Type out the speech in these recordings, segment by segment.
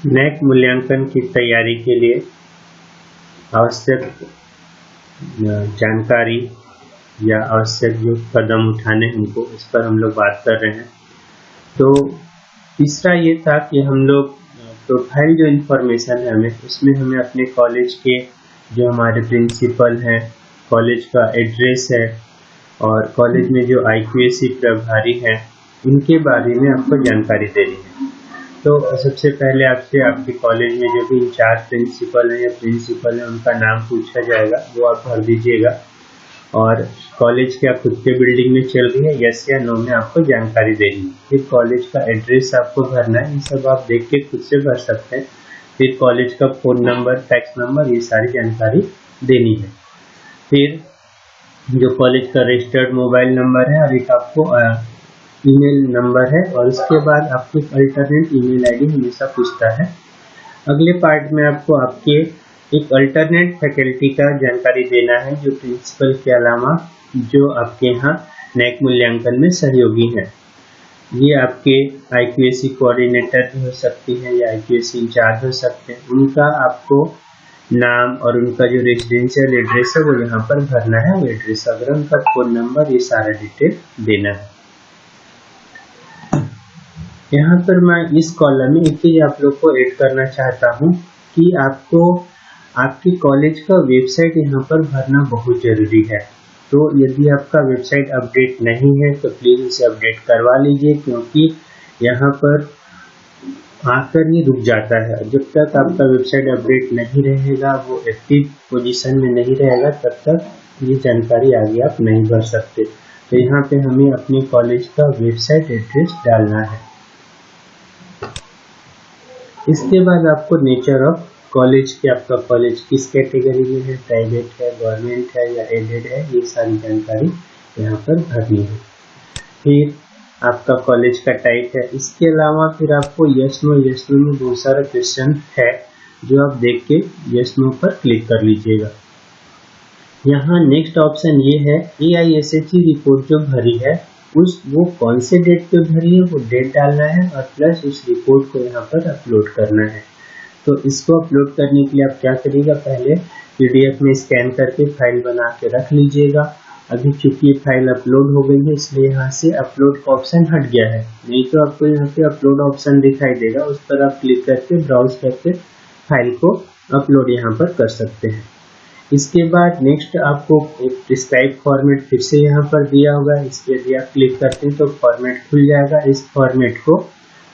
नेक मूल्यांकन की तैयारी के लिए आवश्यक जानकारी या आवश्यक जो कदम उठाने हमको, इस पर हम लोग बात कर रहे हैं। तो तीसरा ये था कि हम लोग प्रोफाइल जो इन्फॉर्मेशन है उसमें हमें अपने कॉलेज के जो हमारे प्रिंसिपल हैं, कॉलेज का एड्रेस है और कॉलेज में जो IQAC प्रभारी हैं, इनके बारे में आपको जानकारी देनी है। तो सबसे पहले आपसे आपके कॉलेज में जो भी इंचार्ज प्रिंसिपल है या प्रिंसिपल है, उनका नाम पूछा जाएगा, वो आप भर दीजिएगा। और कॉलेज क्या खुद के बिल्डिंग में चल रही है, यस या नो में आपको जानकारी देनी है। फिर कॉलेज का एड्रेस आपको भरना है, ये सब आप देख के खुद से भर सकते हैं। फिर कॉलेज का फ़ोन नंबर, फैक्स नंबर, ये सारी जानकारी देनी है। फिर जो कॉलेज का रजिस्टर्ड मोबाइल नंबर है और एक आपको ईमेल नंबर है, और उसके बाद आपको अल्टरनेट ईमेल आईडी हमेशा पूछता है। अगले पार्ट में आपको आपके एक अल्टरनेट फैकल्टी का जानकारी देना है, जो प्रिंसिपल के अलावा जो आपके यहाँ नेक मूल्यांकन में सहयोगी हैं। ये आपके IQAC कोऑर्डिनेटर भी हो सकती है या IQAC इंचार्ज हो सकते हैं। उनका आपको नाम और उनका जो रेजिडेंशियल एड्रेस है वो यहाँ पर भरना है, वो एड्रेस अगर उनका फ़ोन नंबर, ये सारा डिटेल देना है। यहाँ पर मैं इस कॉलम में एक चीज आप लोग को ऐड करना चाहता हूँ कि आपको आपके कॉलेज का वेबसाइट यहाँ पर भरना बहुत जरूरी है। तो यदि आपका वेबसाइट अपडेट नहीं है तो प्लीज इसे अपडेट करवा लीजिए, क्योंकि यहाँ पर आकर ये रुक जाता है। जब तक आपका वेबसाइट अपडेट नहीं रहेगा, वो एक्टिव पोजीशन में नहीं रहेगा, तब तक ये जानकारी आगे आप नहीं भर सकते। तो यहाँ पे हमें अपने कॉलेज का वेबसाइट एड्रेस डालना है। इसके बाद आपको नेचर ऑफ कॉलेज की, आपका कॉलेज किस कैटेगरी में है, प्राइवेट है, गवर्नमेंट है या एडेड है, ये सारी जानकारी यहाँ पर भरनी है। फिर आपका कॉलेज का टाइप है। इसके अलावा फिर आपको यस नो में बहुत सारा क्वेश्चन है, जो आप देख के यस नो पर क्लिक कर लीजिएगा। यहाँ नेक्स्ट ऑप्शन ये है, AISHE रिपोर्ट जो भरी है वो कौन से डेट पे भरी है, वो डेट डालना है और प्लस उस रिपोर्ट को यहाँ पर अपलोड करना है। तो इसको अपलोड करने के लिए आप क्या करिएगा, पहले PDF में स्कैन करके फाइल बना के रख लीजिएगा। अभी चूंकि ये फाइल अपलोड हो गई है, इसलिए यहाँ से अपलोड का ऑप्शन हट गया है, नहीं तो आपको यहाँ पे अपलोड ऑप्शन दिखाई देगा, उस पर आप क्लिक करके ब्राउज करके फाइल को अपलोड यहाँ पर कर सकते हैं। इसके बाद नेक्स्ट आपको एक प्रिस्क्राइब फॉर्मेट फिर से यहाँ पर दिया होगा, इस पर यदि आप क्लिक करते हैं तो फॉर्मेट खुल जाएगा। इस फॉर्मेट को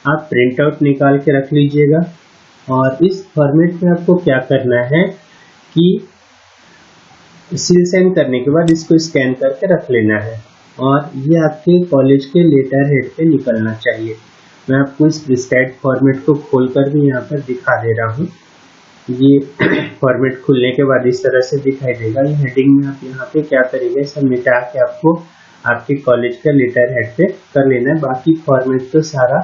आप प्रिंट आउट निकाल के रख लीजिएगा। और इस फॉर्मेट में आपको क्या करना है कि सील साइन करने के बाद इसको स्कैन करके रख लेना है, और ये आपके कॉलेज के लेटर हेड पे निकलना चाहिए। मैं आपको इस प्रिस्क्राइब फॉर्मेट को खोलकर भी यहाँ पर दिखा दे रहा हूँ। ये फॉर्मेट खुलने के बाद इस तरह से दिखाई देगा। ये हेडिंग में आप यहाँ पे क्या करेंगे, सब मिटा के आपको आपके कॉलेज का लेटर हेड पे कर लेना है। बाकी फॉर्मेट तो सारा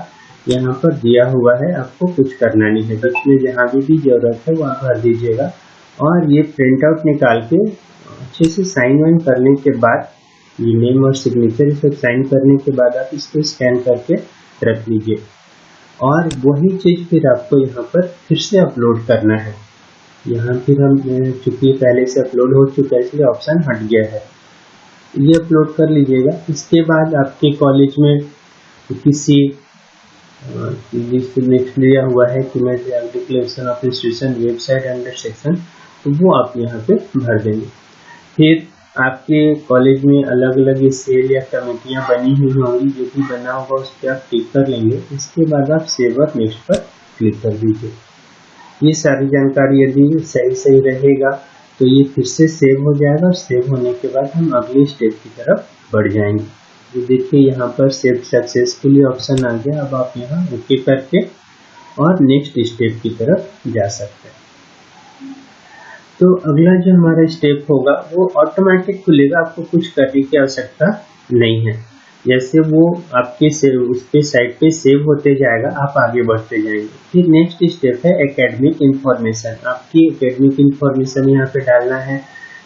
यहाँ पर दिया हुआ है, आपको कुछ करना नहीं है। जिसमें जहाँ भी जरूरत है वहाँ भर दीजिएगा। और ये प्रिंट आउट निकाल के अच्छे से साइन वाइन करने के बाद, ये नेम और सिग्नेचर सब साइन करने के बाद आप इसको स्कैन करके रख लीजिए। और वही चीज फिर आपको यहाँ पर फिर से अपलोड करना है। यहाँ फिर हम चूंकि पहले से अपलोड हो चुका है, इसलिए ऑप्शन हट गया है, ये अपलोड कर लीजिएगा। इसके बाद आपके कॉलेज में किसी नेक्स्ट दिया हुआ है कि मैं declaration of institution website under section, तो वो आप यहाँ पे भर देंगे। फिर आपके कॉलेज में अलग अलग सेल या कमेटियां बनी हुई होंगी, जो भी बना होगा उस पर आप क्लिक कर लेंगे। इसके बाद आप सेव और नेक्स्ट पर क्लिक कर दीजिए। ये सारी जानकारी यदि सही रहेगा तो ये फिर से सेव हो जाएगा, और सेव होने के बाद हम अगले स्टेप की तरफ बढ़ जाएंगे। ये देखिए यहाँ पर सेव सक्सेसफुली ऑप्शन आ गया। अब आप यहाँ ओके करके और नेक्स्ट स्टेप की तरफ जा सकते हैं। तो अगला जो हमारा स्टेप होगा वो ऑटोमेटिक खुलेगा, आपको कुछ करने की आवश्यकता नहीं है। जैसे वो आपके उसके साइट पे सेव होते जाएगा, आप आगे बढ़ते जाएंगे। फिर नेक्स्ट स्टेप है एकेडमिक इंफॉर्मेशन। आपकी एकेडमिक इंफॉर्मेशन यहाँ पे डालना है,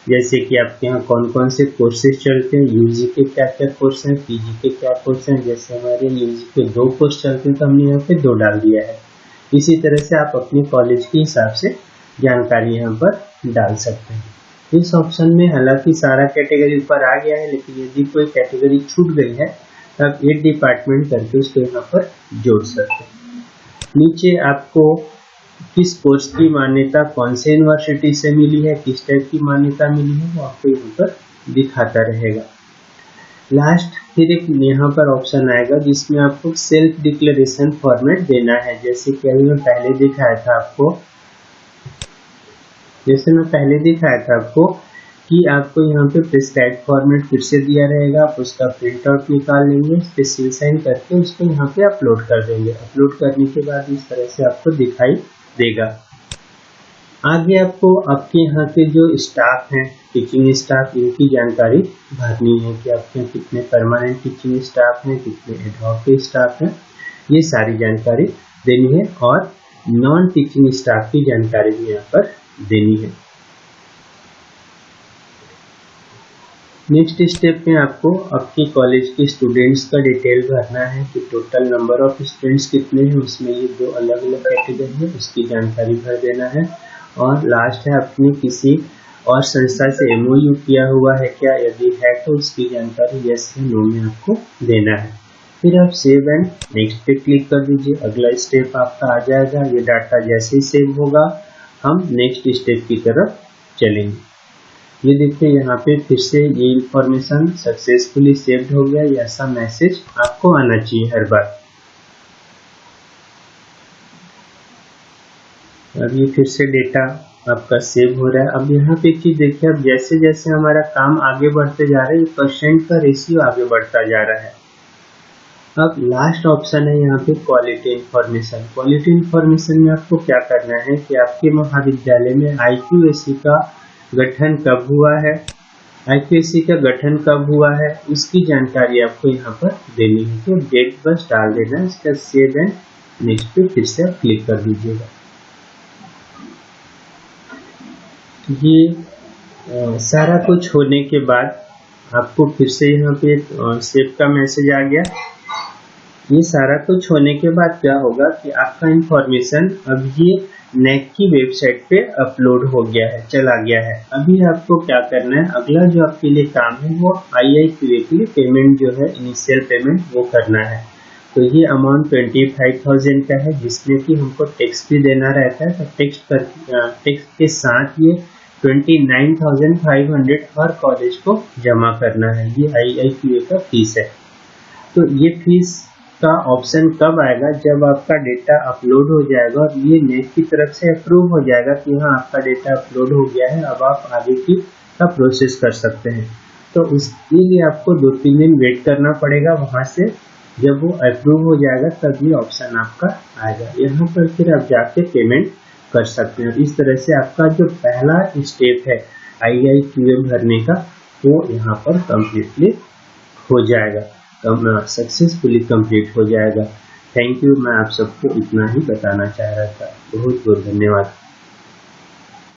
जैसे कि आपके यहाँ कौन कौन से कोर्सेज चलते हैं, यूजी के क्या क्या कोर्स हैं, पीजी के क्या कोर्स हैं। जैसे हमारे यूजी के 2 कोर्स चलते हैं तो हमने यहाँ पे 2 डाल दिया है। इसी तरह से आप अपनी कॉलेज के हिसाब से जानकारी यहाँ पर डाल सकते हैं। इस ऑप्शन में हालांकि सारा कैटेगरी ऊपर आ गया है, लेकिन यदि कोई कैटेगरी छूट गई है तब एक डिपार्टमेंट करके उसको यहाँ पर जोड़ सकते हैं। नीचे आपको किस कोर्स की मान्यता कौन से यूनिवर्सिटी से मिली है, किस टाइप की मान्यता मिली है, वो आपको यहाँ पर दिखाता रहेगा। लास्ट फिर एक यहाँ पर ऑप्शन आएगा जिसमें आपको सेल्फ डिक्लेरेशन फॉर्मेट देना है। जैसे कि अभी मैं पहले दिखाया था आपको कि आपको यहाँ पे प्रिस्क्राइब फॉर्मेट फिर से दिया रहेगा। आप उसका प्रिंट आउट निकाल लेंगे, उस पर सील साइन करके उसको यहाँ पे अपलोड कर देंगे। अपलोड करने के बाद इस तरह से आपको दिखाई देगा। आगे आपको आपके यहाँ के जो स्टाफ हैं, टीचिंग स्टाफ, इनकी जानकारी भरनी है कि आपके यहाँ कितने परमानेंट टीचिंग स्टाफ हैं, कितने एडहॉक के स्टाफ हैं, ये सारी जानकारी देनी है। और नॉन टीचिंग स्टाफ की जानकारी भी यहाँ पर देनी है। नेक्स्ट स्टेप में आपको आपके कॉलेज के स्टूडेंट्स का डिटेल भरना है कि टोटल नंबर ऑफ स्टूडेंट्स कितने हैं, उसमें ये 2 अलग अलग कैटेगरी है, उसकी जानकारी भर देना है। और लास्ट है आपने किसी और संस्था से MOU किया हुआ है क्या, यदि है तो उसकी जानकारी यस या नो में आपको देना है। फिर आप सेव एंड नेक्स्ट पे क्लिक कर दीजिए। अगला स्टेप आपका आ जाएगा। ये डाटा जैसे ही सेव होगा हम नेक्स्ट स्टेप की तरफ चलेंगे। ये देखिए यहाँ पे फिर से ये इंफॉर्मेशन सक्सेसफुली सेव्ड हो गया, ये ऐसा मैसेज आपको आना चाहिए हर बार। अब ये फिर से डेटा आपका सेव हो रहा है। अब यहाँ पे एक चीज देखिए, अब जैसे जैसे हमारा काम आगे बढ़ते जा रहा है, परसेंट का रेशियो आगे बढ़ता जा रहा है। अब लास्ट ऑप्शन है यहाँ पे क्वालिटी इंफॉर्मेशन। क्वालिटी इंफॉर्मेशन में आपको क्या करना है कि आपके महाविद्यालय में IQAC का गठन कब हुआ है, IQAC का गठन कब हुआ है, उसकी जानकारी आपको यहाँ पर देनी है। तो डेट बस डाल देना, इसका सेव एंड नेक्स्ट पे फिर से आप क्लिक कर दीजिएगा। ये सारा कुछ होने के बाद आपको फिर से यहाँ पे सेव का मैसेज आ गया। ये सारा कुछ होने के बाद क्या होगा कि आपका इंफॉर्मेशन अब ये NAAC की वेबसाइट पे अपलोड हो गया है, चला गया है। अभी आपको क्या करना है, अगला जो आपके लिए काम है वो IIQA के लिए पेमेंट जो है, इनिशियल पेमेंट वो करना है। तो ये अमाउंट 25,000 का है, जिसमें कि हमको टैक्स भी देना रहता है। तो टैक्स के साथ ये 29,500 हर कॉलेज को जमा करना है। ये IIQA का फीस है। तो ये फीस का ऑप्शन कब आएगा, जब आपका डेटा अपलोड हो जाएगा और ये NAAC की तरफ से अप्रूव हो जाएगा कि हाँ आपका डेटा अपलोड हो गया है, अब आप आगे का प्रोसेस कर सकते हैं। तो उसके लिए आपको 2-3 दिन वेट करना पड़ेगा। वहां से जब वो अप्रूव हो जाएगा तब ये ऑप्शन आपका आएगा। यहाँ पर फिर आप जाके पेमेंट कर सकते हैं। इस तरह से आपका जो पहला स्टेप है IIQA भरने का, वो यहाँ पर कम्प्लीटली हो जाएगा, सक्सेसफुली कंप्लीट हो जाएगा। Thank you. मैं आप सबको इतना ही बताना चाह रहा था। बहुत बहुत धन्यवाद।